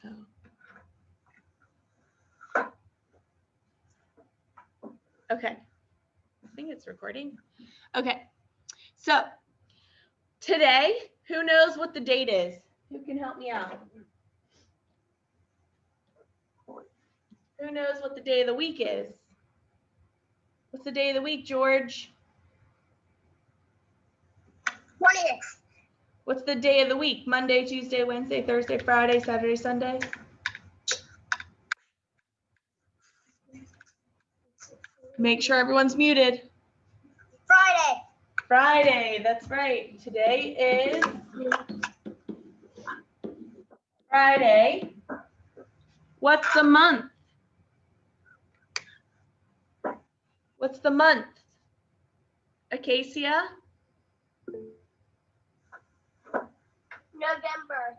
Oh. Okay. I think it's recording. Okay. So today, who knows what the date is? Who can help me out? Who knows what the day of the week is? What's the day of the week, George? 20th. What's the day of the week? Monday, Tuesday, Wednesday, Thursday, Friday, Saturday, Sunday? Make sure everyone's muted. Friday. Friday, that's right. Today is Friday. What's the month? What's the month? Acacia? November.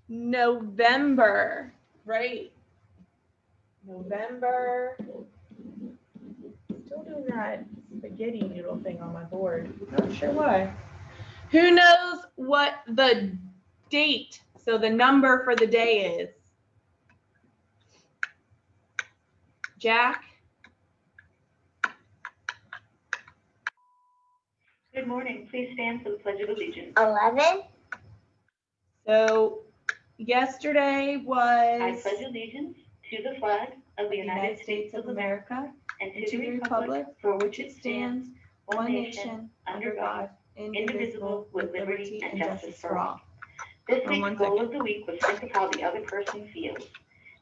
November, right? November. Still doing that spaghetti noodle thing on my board. Not sure why. Who knows what the date, so the number for the day is? Jack? Good morning. Please stand for the Pledge of Allegiance. 11. So yesterday I was pledge allegiance to the flag of the United States of America and and to the republic for which it stands, one nation, under God, indivisible, with liberty and justice for all. This One week's goal second. of the week was think of how the other person feels.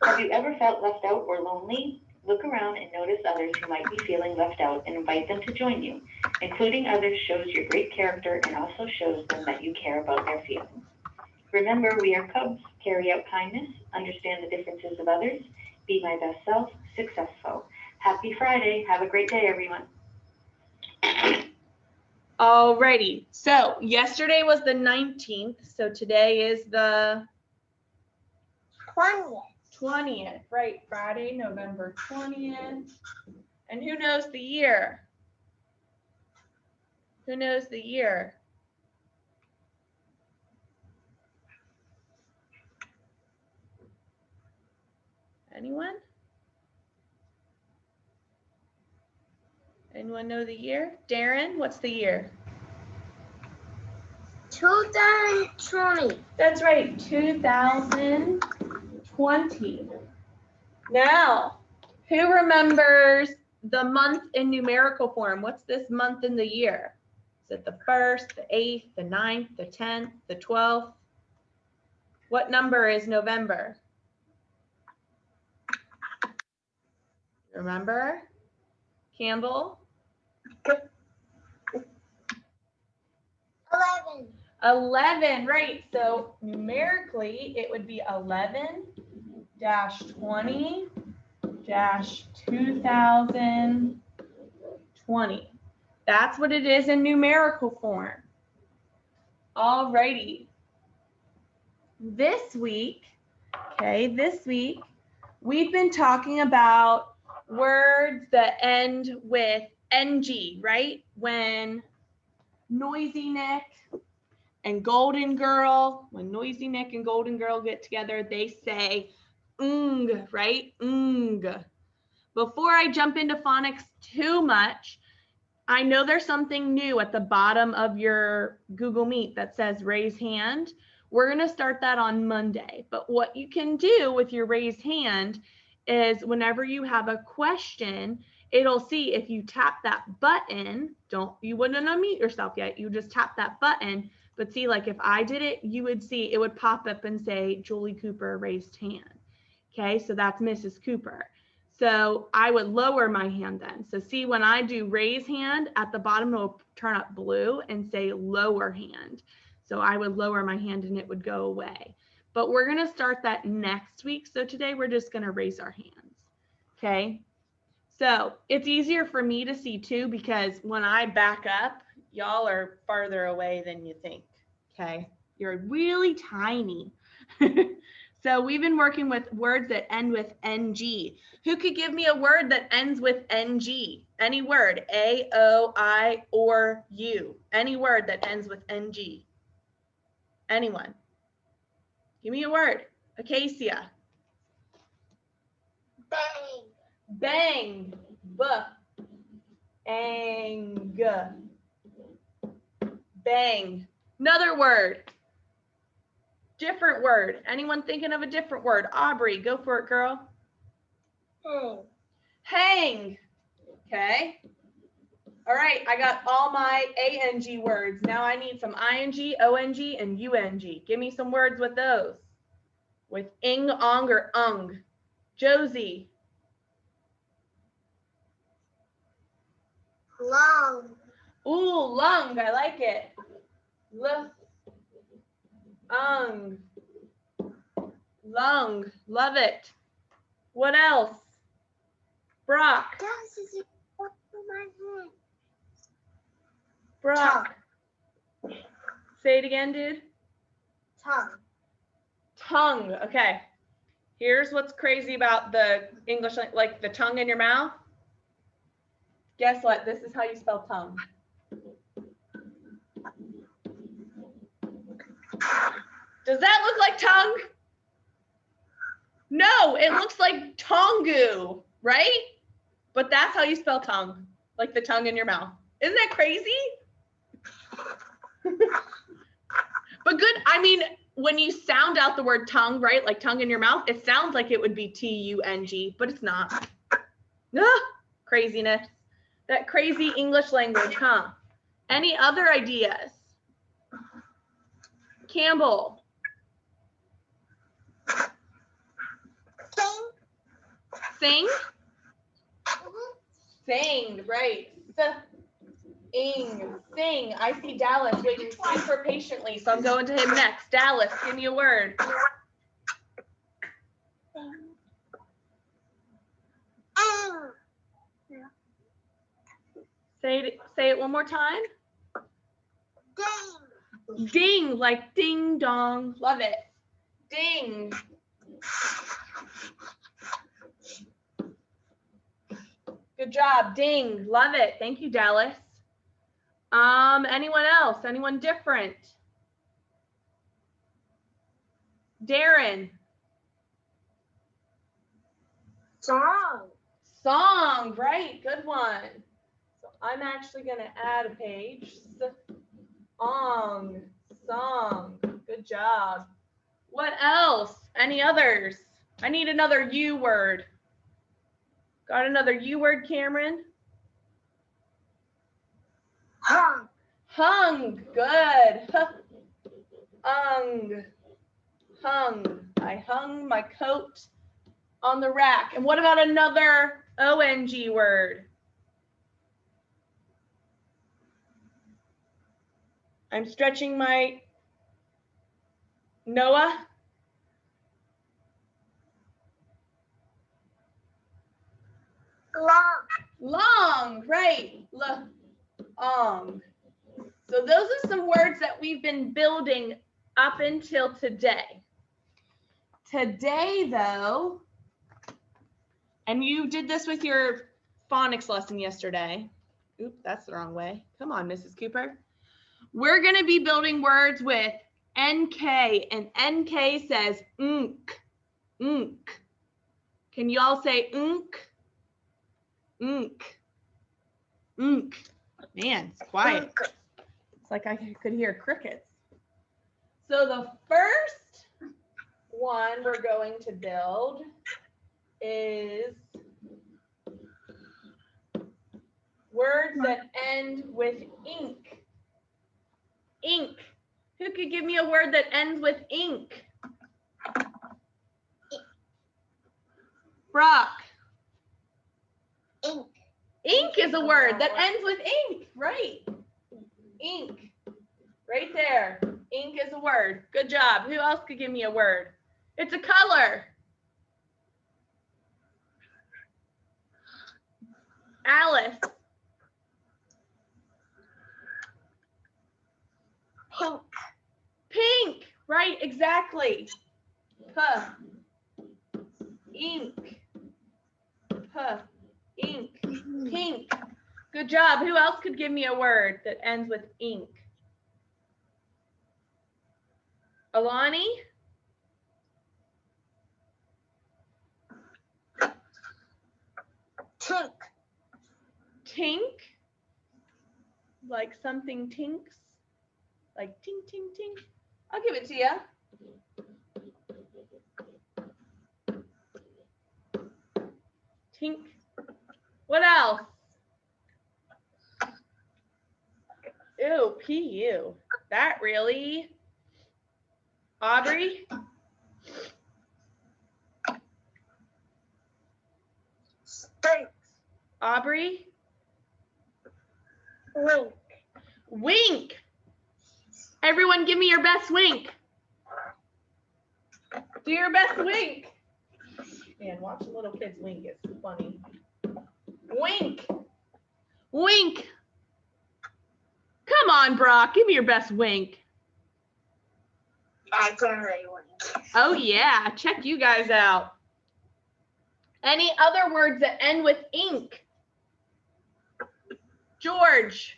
Have you ever felt left out or lonely? Look around and notice others who might be feeling left out and invite them to join you. Including others shows your great character and also shows them that you care about their feelings. Remember, we are cubs. Carry out kindness, understand the differences of others, be my best self, successful. Happy Friday. Have a great day, everyone. Alrighty, so yesterday was the 19th, so today is the 20th. 20th, right? Friday, November 20th. And who knows the year? Who knows the year? Anyone? Anyone know the year? Darren, what's the year? 2020. That's right, 2020. Now, who remembers the month in numerical form? What's this month in the year? Is it the 1st, the 8th, the 9th, the 10th, the 12th? What number is November? Remember? Campbell? 11. 11, right. So numerically, it would be 11-20-2020. That's what it is in numerical form. Alrighty. This week, we've been talking about words that end with NG, right? When Noisy Nick and Golden Girl, when Noisy Nick and Golden Girl get together, they say ng, right? Ng. Before I jump into phonics too much, I know there's something new at the bottom of your Google Meet that says raise hand. We're going to start that on Monday. But what you can do with your raised hand is whenever you have a question, it'll see if you tap that button, you wouldn't unmute yourself yet. You just tap that button. But see, like if I did it, you would see it would pop up and say Julie Cooper raised hand. Okay, so that's Mrs. Cooper. So I would lower my hand then. So see, when I do raise hand, at the bottom it will turn up blue and say lower hand. So I would lower my hand and it would go away. But we're going to start that next week. So today we're just going to raise our hands. Okay. So it's easier for me to see too, because when I back up, y'all are farther away than you think. Okay. You're really tiny. So we've been working with words that end with NG. Who could give me a word that ends with NG? Any word, A, O, I, or U. Any word that ends with NG. Anyone? Give me a word. Acacia. Bang. Bang. Ang. Bang. Another word. Different word. Anyone thinking of a different word? Aubrey, go for it, girl. Hang. Hang. Okay. All right, I got all my ANG words. Now I need some ING, ONG, and UNG. Give me some words with those. With ing, ong, or ung. Josie. Long. Ooh, lung. I like it. Ung. Lung. Love it. What else? Brock. This is what my hand. Brock. Say it again, dude. Tongue. Tongue. Okay. Here's what's crazy about the English, like the tongue in your mouth. Guess what? This is how you spell tongue. Does that look like tongue? No, it looks like tongu, right? But that's how you spell tongue, like the tongue in your mouth. Isn't that crazy? But good, I mean, when you sound out the word tongue, right, like tongue in your mouth, it sounds like it would be T-U-N-G, but it's not. Ah, craziness. That crazy English language, huh? Any other ideas? Campbell. King. Sing? Sing, right. Ing, sing. I see Dallas waiting super patiently, so I'm going to him next. Dallas, give me a word. Say it one more time. Ding. Ding, like ding dong. Love it. Ding. Good job. Ding. Love it. Thank you, Dallas. Anyone else? Anyone different? Darren. Song. Song, right? Good one. So I'm actually going to add a page. Song. Song. Good job. What else? Any others? I need another U word. Got another U word, Cameron? Hung. Hung. Good. Hung. Hung. I hung my coat on the rack. And what about another ONG word? I'm stretching my Noah. Long. Long, right. Long. So those are some words that we've been building up until today. Today, though, and you did this with your phonics lesson yesterday. Oop, that's the wrong way. Come on, Mrs. Cooper. We're going to be building words with NK, and NK says unk, unk. Can you all say unk? Unk, unk. Man, it's quiet. It's like I could hear crickets. So the first one we're going to build is words that end with ink. Ink. Who could give me a word that ends with ink? Brock. Ink. Ink is a word that ends with ink, right? Ink. Right there. Ink is a word. Good job. Who else could give me a word? It's a color. Alice. Pink. Pink. Right, exactly. Huh. Ink. Huh. Ink. Pink. Good job. Who else could give me a word that ends with ink? Alani? Tink. Tink. Like something tinks. Like tink, tink, tink. I'll give it to you. Tink. What else? Ew, PU. That really? Aubrey? Stink. Aubrey? Wink. Wink. Everyone give me your best wink. Do your best wink. Man, watching little kids wink is funny. Wink. Wink. Come on, Brock. Give me your best wink. I can really wink. Oh, yeah. Check you guys out. Any other words that end with ink? George.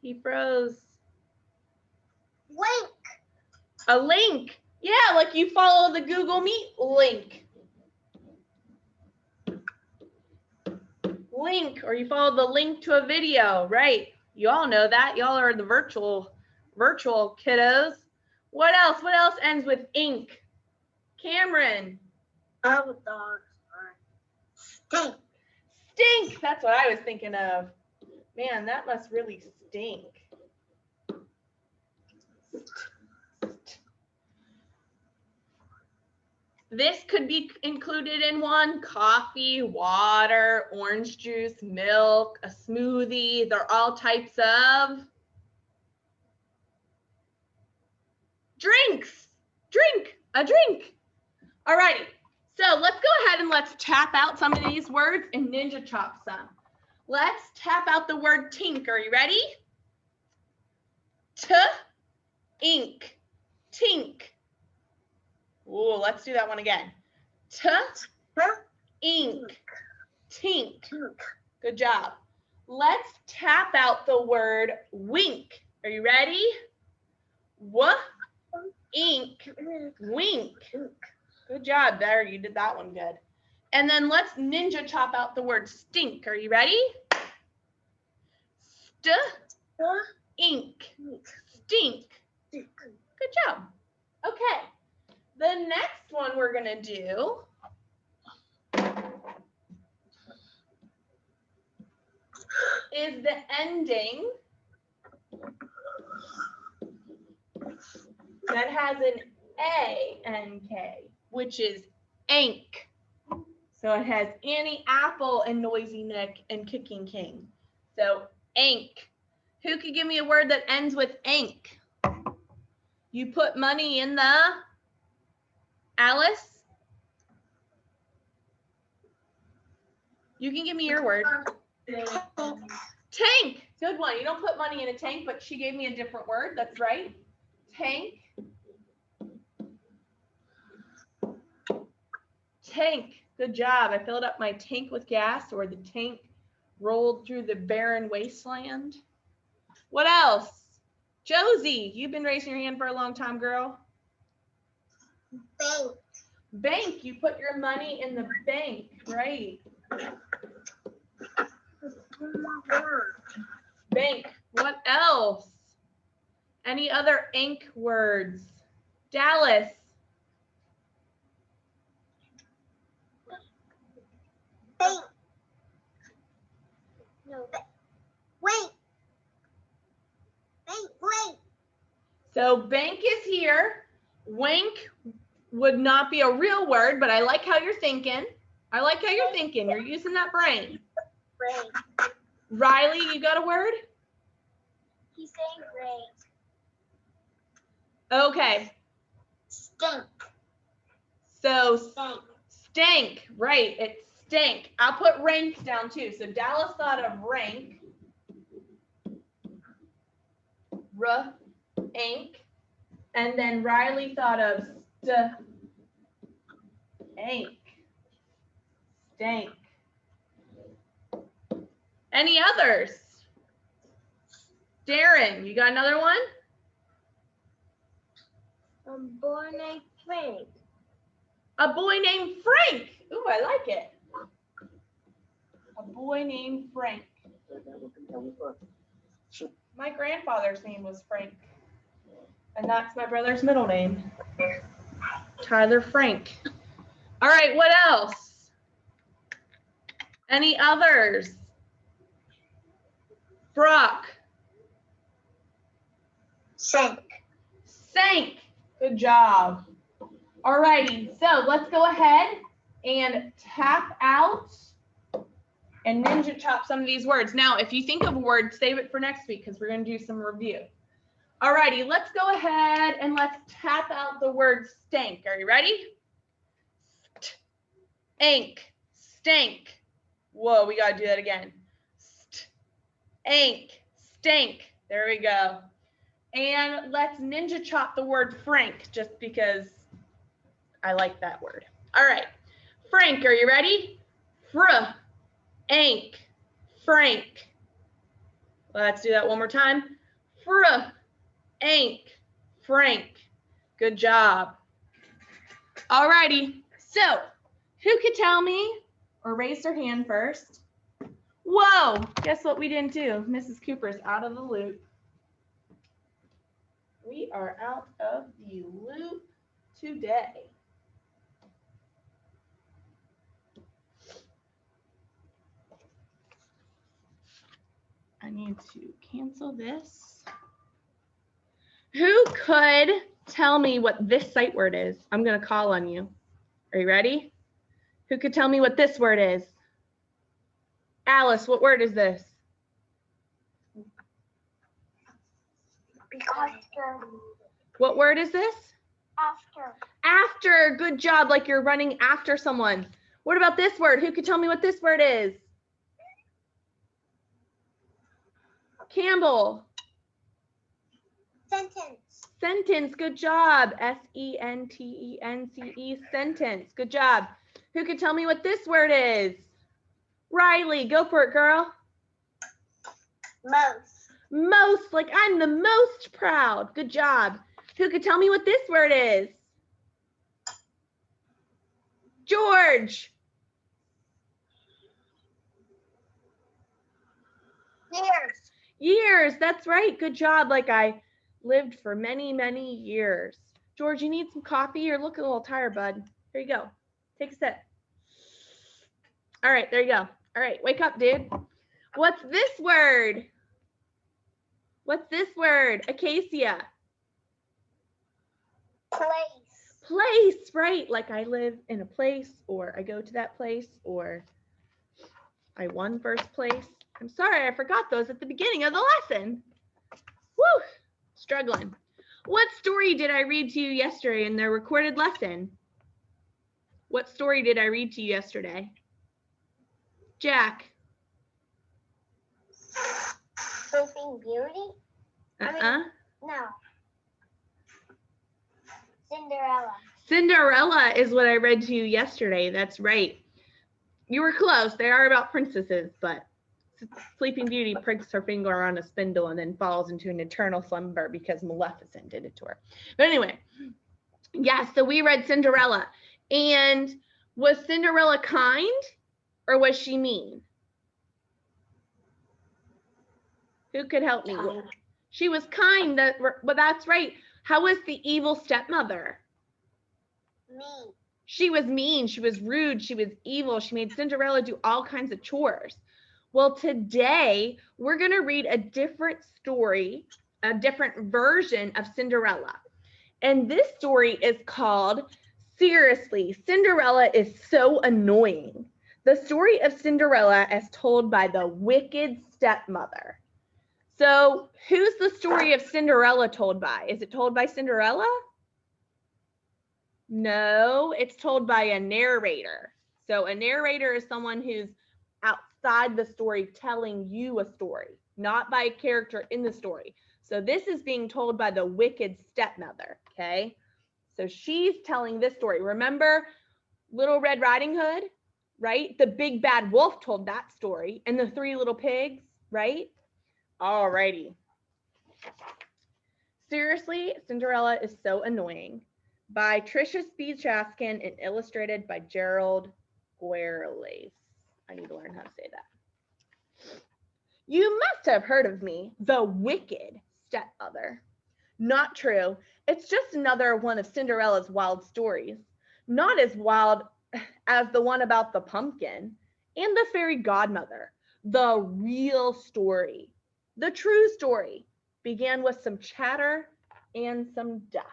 He froze. Wink. A link. Yeah, like you follow the Google Meet link. Link, or you follow the link to a video, right? You all know that. Y'all are the virtual kiddos. What else? What else ends with ink? Cameron. Avatar. Stink. Stink. That's what I was thinking of. Man, that must really stink. This could be included in one: coffee, water, orange juice, milk, a smoothie. They're all types of drinks. A drink. All righty. So let's go ahead and let's tap out some of these words and ninja chop some. Let's tap out the word tink. Are you ready? Ink. Tink. Ooh, let's do that one again. Ink. Tink. Good job. Let's tap out the word wink. Are you ready? Ink. Wink. Good job. There, you did that one good. And then let's ninja chop out the word stink. Are you ready? Ink. Stink. Good job. Okay. The next one we're going to do is the ending that has an A-N-K, which is ank. So it has Annie, Apple, and Noisy Nick, and Kicking King. So ank. Who could give me a word that ends with ank? You put money in the Alice? You can give me your word. Tank. Good one. You don't put money in a tank, but she gave me a different word. That's right. Tank. Tank. Good job. I filled up my tank with gas, or the tank rolled through the barren wasteland. What else? Josie, you've been raising your hand for a long time, girl. Bank. Bank. You put your money in the bank, right? Bank. What else? Any other ink words? Dallas. Bank. No. Wait. Bank. Wait. So bank is here. Wink would not be a real word, but I like how you're thinking. I like how you're thinking. You're using that brain. Brain. Riley, you got a word? He's saying brain. Okay. Stink. So Stink. stank, right? It's stank. I'll put rank down too. So Dallas thought of rank. Ink. And then Riley thought of stank. Stank. Any others? Darren, you got another one? A boy named Frank. A boy named Frank. Ooh, I like it. A boy named Frank. My grandfather's name was Frank. And that's my brother's middle name. Tyler Frank. All right, what else? Any others? Brock. Sank. Sank. Good job. All righty, so let's go ahead and tap out and ninja chop some of these words. Now, if you think of a word, save it for next week because we're going to do some review. All righty, let's go ahead and let's tap out the word stank. Are you ready? Stank. Stank. Whoa, we got to do that again. Stank. Stank. There we go. And let's ninja chop the word Frank just because I like that word. All right. Frank, are you ready? Ank. Frank. Let's do that one more time. Ank. Frank. Good job. All righty. So, who could tell me or raise their hand first? Whoa, guess what we didn't do? Mrs. Cooper's out of the loop. We are out of the loop today. I need to cancel this. Who could tell me what this sight word is? I'm going to call on you. Are you ready? Who could tell me what this word is? Alice, what word is this? After. What word is this? After. After. Good job, like you're running after someone. What about this word? Who could tell me what this word is? Campbell. Sentence. Sentence. Good job. S-E-N-T-E-N-C-E. Sentence. Good job. Who could tell me what this word is? Riley, go for it, girl. Most. Most, like I'm the most proud. Good job. Who could tell me what this word is? George. Years. Years, that's right. Good job. Like I lived for many, many years. George, you need some coffee? You're looking a little tired, bud. Here you go. Take a sip. All right, there you go. All right, wake up, dude. What's this word? What's this word? Acacia. Place. Place, right? Like I live in a place, or I go to that place, or I won first place. I'm sorry, I forgot those at the beginning of the lesson. Woo, struggling. What story did I read to you yesterday in the recorded lesson? What story did I read to you yesterday? Jack. Sleeping Beauty? No. Cinderella. Cinderella is what I read to you yesterday. That's right. You were close. They are about princesses, but Sleeping Beauty pricks her finger on a spindle and then falls into an eternal slumber because Maleficent did it to her. But anyway, yeah, so we read Cinderella. And was Cinderella kind or was she mean? Who could help me? Kind. She was kind, but that's right. How was the evil stepmother? Mean. She was mean, she was rude, she was evil. She made Cinderella do all kinds of chores. Well, today we're going to read a different story, a different version of Cinderella. And this story is called, Seriously, Cinderella is so annoying. The story of Cinderella as told by the wicked stepmother. So who's the story of Cinderella told by? Is it told by Cinderella? No, it's told by a narrator. So a narrator is someone who's outside the story telling you a story, not by a character in the story. So this is being told by the wicked stepmother, okay? So she's telling this story. Remember Little Red Riding Hood, right? The big bad wolf told that story, and the three little pigs, right? All righty. Seriously, Cinderella is so annoying. By Tricia Speed Chaskin and illustrated by Gerald Guerlace. I need to learn how to say that. You must have heard of me, the wicked stepmother. Not true. It's just another one of Cinderella's wild stories. Not as wild as the one about the pumpkin and the fairy godmother. The real story, the true story, began with some chatter and some dust.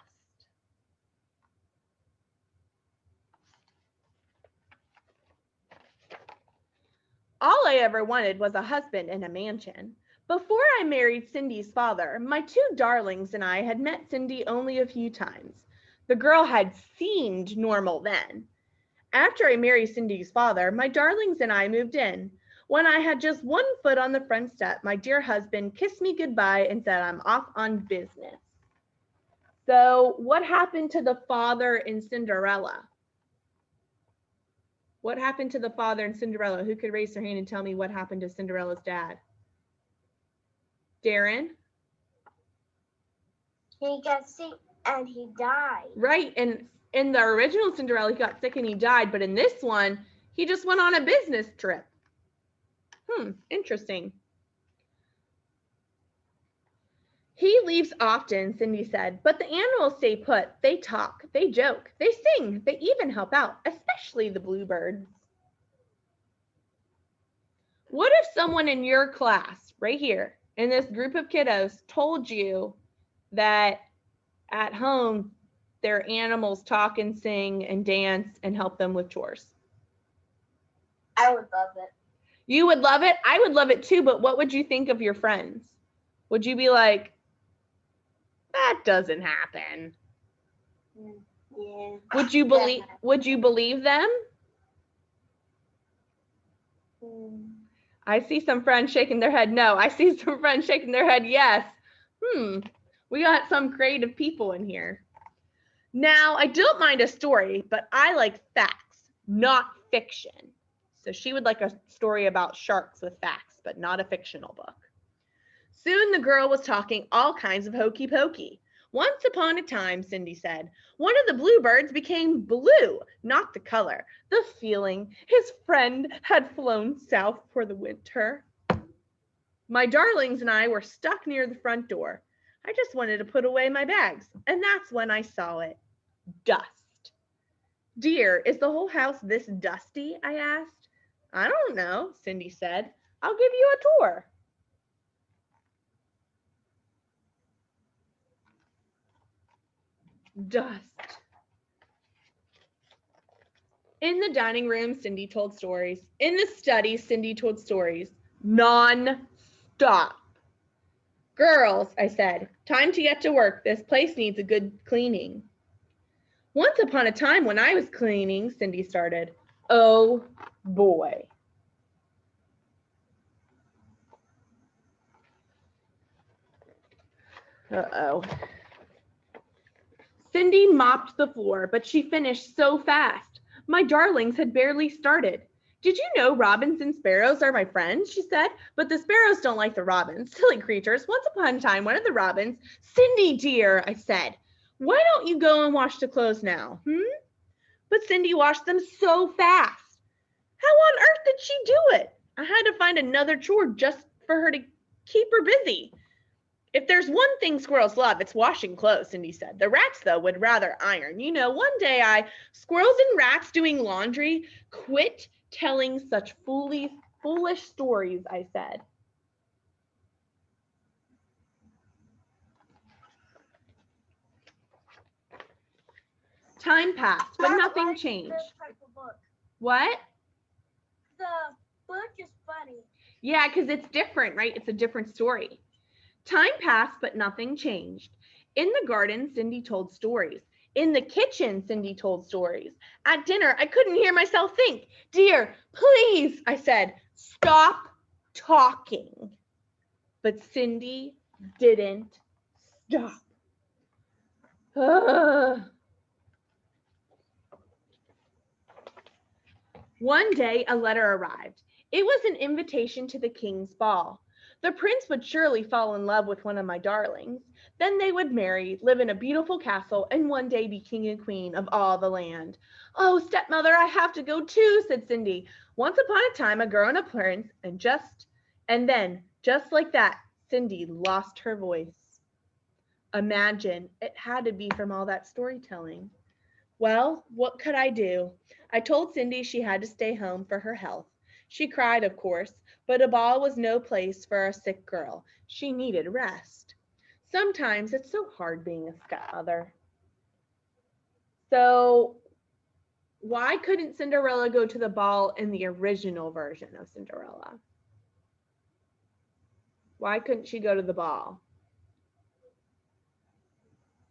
All I ever wanted was a husband and a mansion. Before I married Cindy's father, my two darlings and I had met Cindy only a few times. The girl had seemed normal then. After I married Cindy's father, my darlings and I moved in. When I had just one foot on the front step, my dear husband kissed me goodbye and said, I'm off on business. So what happened to the father in Cinderella? What happened to the father in Cinderella? Who could raise their hand and tell me what happened to Cinderella's dad? Darren? He got sick and he died. Right, and in the original Cinderella, he got sick and he died, but in this one, he just went on a business trip. Interesting. He leaves often, Cindy said, but the animals stay put. They talk, they joke, they sing, they even help out, especially the bluebirds. What if someone in your class, right here, in this group of kiddos, told you that at home their animals talk and sing and dance and help them with chores? I would love it. You would love it? I would love it too, but what would you think of your friends? Would you be like, that doesn't happen? Yeah. Would you believe them? I see some friends shaking their head no. I see some friends shaking their head yes. We got some creative people in here. Now, I don't mind a story, but I like facts, not fiction. So she would like a story about sharks with facts, but not a fictional book. Soon the girl was talking all kinds of hokey pokey. Once upon a time, Cindy said, one of the bluebirds became blue, not the color, the feeling. His friend had flown south for the winter. My darlings and I were stuck near the front door. I just wanted to put away my bags, and that's when I saw it. Dust. Dear, is the whole house this dusty? I asked. I don't know, Cindy said. I'll give you a tour. Dust. In the dining room, Cindy told stories. In the study, Cindy told stories. Non-stop. Girls, I said, time to get to work. This place needs a good cleaning. Once upon a time when I was cleaning, Cindy started. Oh, boy. Uh-oh. Cindy mopped the floor, but she finished so fast. My darlings had barely started. Did you know robins and sparrows are my friends? She said, but the sparrows don't like the robins. Silly creatures. Once upon a time, one of the robins, Cindy, dear, I said, why don't you go and wash the clothes now? But Cindy washed them so fast. How on earth did she do it? I had to find another chore just for her to keep her busy. If there's one thing squirrels love, it's washing clothes, Cindy said. The rats, though, would rather iron. You know, one day squirrels and rats doing laundry, quit telling such foolish stories, I said. Time passed, but nothing changed. What? The book is funny. Yeah, because it's different, right? It's a different story. Time passed, but nothing changed. In the garden, Cindy told stories. In the kitchen, Cindy told stories. At dinner, I couldn't hear myself think. Dear, please, I said, stop talking. But Cindy didn't stop. One day, a letter arrived. It was an invitation to the king's ball. The prince would surely fall in love with one of my darlings. Then they would marry, live in a beautiful castle, and one day be king and queen of all the land. Oh, stepmother, I have to go too, said Cindy. Once upon a time, a girl and a prince, and then, just like that, Cindy lost her voice. Imagine, it had to be from all that storytelling. Well, what could I do? I told Cindy she had to stay home for her health. She cried, of course, but a ball was no place for a sick girl. She needed rest. Sometimes it's so hard being a stepmother. So why couldn't Cinderella go to the ball in the original version of Cinderella? Why couldn't she go to the ball?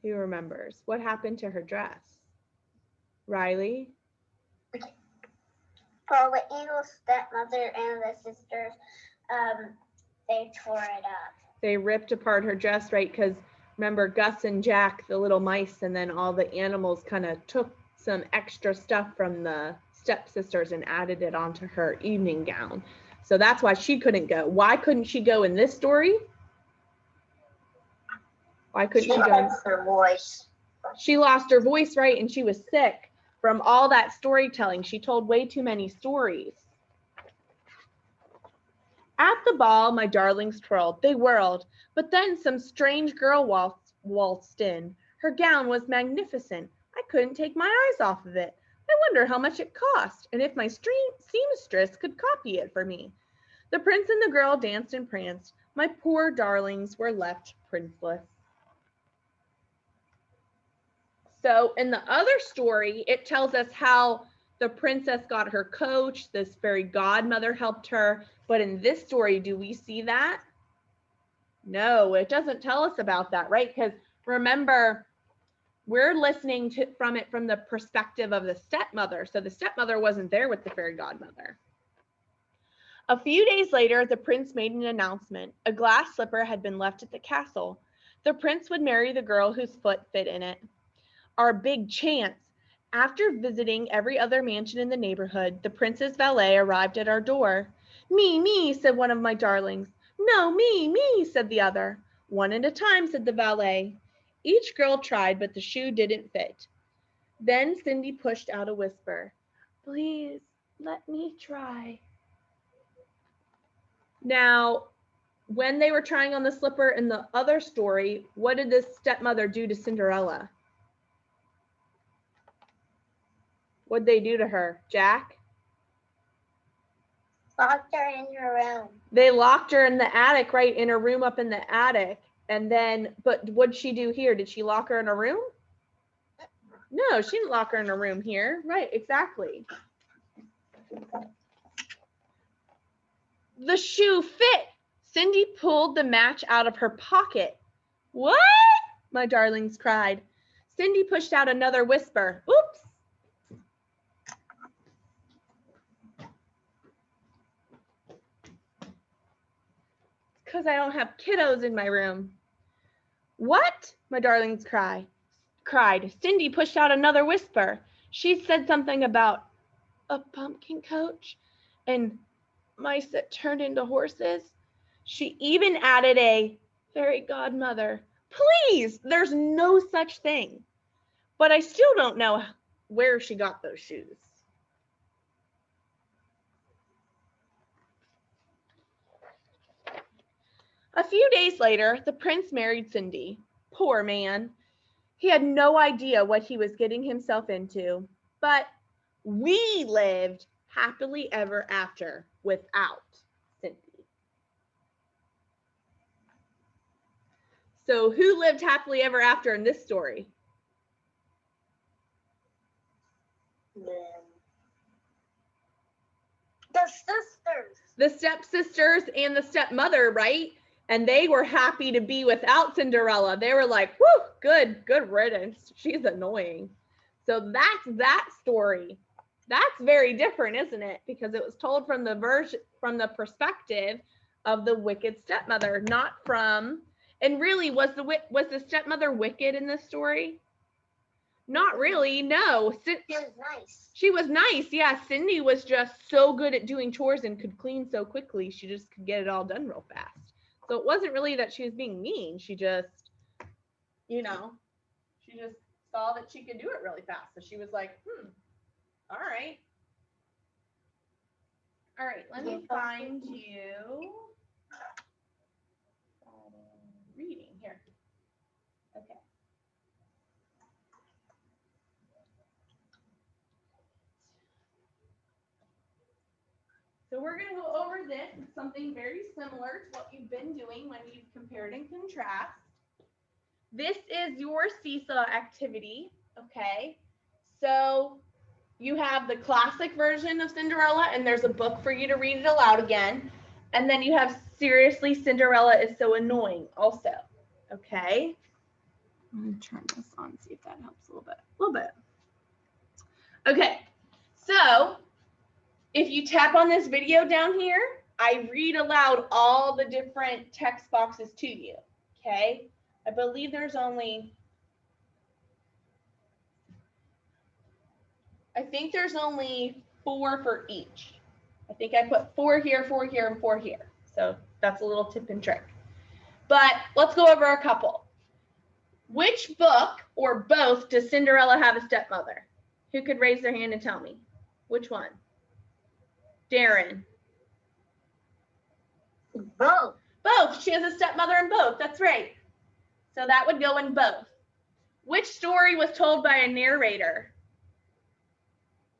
Who remembers? What happened to her dress? Riley? For the evil stepmother and the sisters, they tore it up. They ripped apart her dress, right? Because remember, Gus and Jack, the little mice, and then all the animals kind of took some extra stuff from the stepsisters and added it onto her evening gown. So that's why she couldn't go. Why couldn't she go in this story? Why couldn't she go? Lost her voice. She lost her voice, right? And she was sick from all that storytelling. She told way too many stories. At the ball, my darlings twirled. They whirled, but then some strange girl waltzed in. Her gown was magnificent. I couldn't take my eyes off of it. I wonder how much it cost, and if my seamstress could copy it for me. The prince and the girl danced and pranced. My poor darlings were left princeless. So in the other story, it tells us how the princess got her coach, this fairy godmother helped her. But in this story, do we see that? No, it doesn't tell us about that, right? Because remember, we're listening from the perspective of the stepmother. So the stepmother wasn't there with the fairy godmother. A few days later, the prince made an announcement. A glass slipper had been left at the castle. The prince would marry the girl whose foot fit in it. Our big chance. After visiting every other mansion in the neighborhood, the prince's valet arrived at our door. Me, said one of my darlings. No, me, said the other. One at a time, said the valet. Each girl tried, but the shoe didn't fit. Then Cindy pushed out a whisper. Please, let me try. Now, when they were trying on the slipper in the other story, what did the stepmother do to Cinderella? What'd they do to her? Jack? Locked her in her room. They locked her in the attic, right? In her room up in the attic. And then, but what'd she do here? Did she lock her in a room? No, she didn't lock her in a room here. Right, exactly. The shoe fit. Cindy pulled the match out of her pocket. What? My darlings cried. Cindy pushed out another whisper. Oops. Because I don't have kiddos in my room. What? My darlings cried. Cindy pushed out another whisper. She said something about a pumpkin coach and mice that turned into horses. She even added a fairy godmother. Please, there's no such thing. But I still don't know where she got those shoes. A few days later, the prince married Cindy. Poor man. He had no idea what he was getting himself into, but we lived happily ever after without Cindy. So who lived happily ever after in this story? The sisters. The stepsisters and the stepmother, right? And they were happy to be without Cinderella. They were like, whoo, good riddance. She's annoying. So that's that story. That's very different, isn't it? Because it was told from the perspective of the wicked stepmother, not from, and really, was the stepmother wicked in this story? Not really, no. She was nice. She was nice, yeah. Cindy was just so good at doing chores and could clean so quickly. She just could get it all done real fast. So it wasn't really that she was being mean. She just, you know, she just saw that she could do it really fast. So she was like, all right. All right, let me find you. Reading here. Okay. So we're going to go over this. It's something very similar to what you've been doing when you've compared and contrast. This is your seesaw activity, okay? So you have the classic version of Cinderella, and there's a book for you to read it aloud again. And then you have Seriously, Cinderella is So Annoying also, okay? I'm going to turn this on, see if that helps a little bit. Okay, so if you tap on this video down here, I read aloud all the different text boxes to you, okay? I believe there's only, I think there's only 4 for each. I think I put 4 here, 4 here, and 4 here. So that's a little tip and trick. But let's go over a couple. Which book or both does Cinderella have a stepmother? Who could raise their hand and tell me? Which one? Darren. Both. Both. She has a stepmother in both. That's right. So that would go in both. Which story was told by a narrator?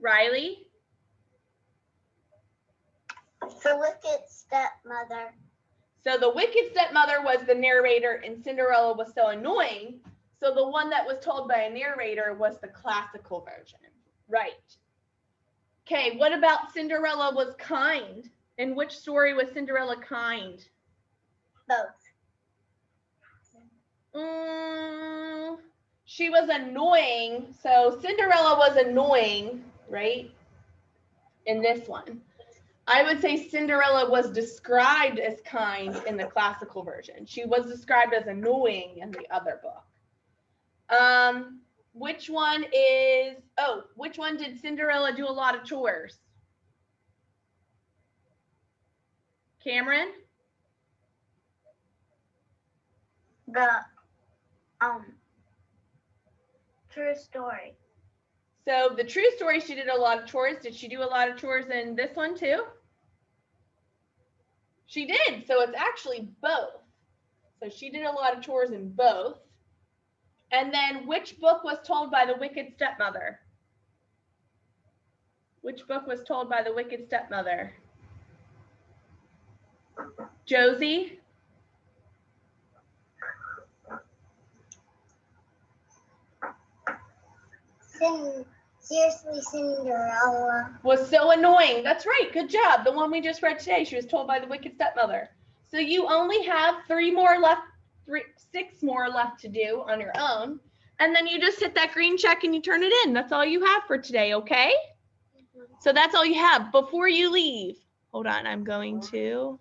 Riley? The Wicked Stepmother. So the Wicked Stepmother was the narrator and Cinderella was So Annoying. So the one that was told by a narrator was the classical version. Right. Okay, what about Cinderella was kind? In which story was Cinderella kind? Both. She was annoying. So Cinderella was annoying, right? In this one. I would say Cinderella was described as kind in the classical version. She was described as annoying in the other book. Which one did Cinderella do a lot of chores? Cameron? The True Story. So the True Story, she did a lot of chores. Did she do a lot of chores in this one too? She did. So it's actually both. So she did a lot of chores in both. And then which book was told by the Wicked Stepmother? Which book was told by the Wicked Stepmother? Josie? Seriously, Cinderella. Was So Annoying. That's right. Good job. The one we just read today. She was told by the Wicked Stepmother. So you only have 6 more left to do on your own. And then you just hit that green check and you turn it in. That's all you have for today, okay? So that's all you have. Before you leave, hold on. I'm going to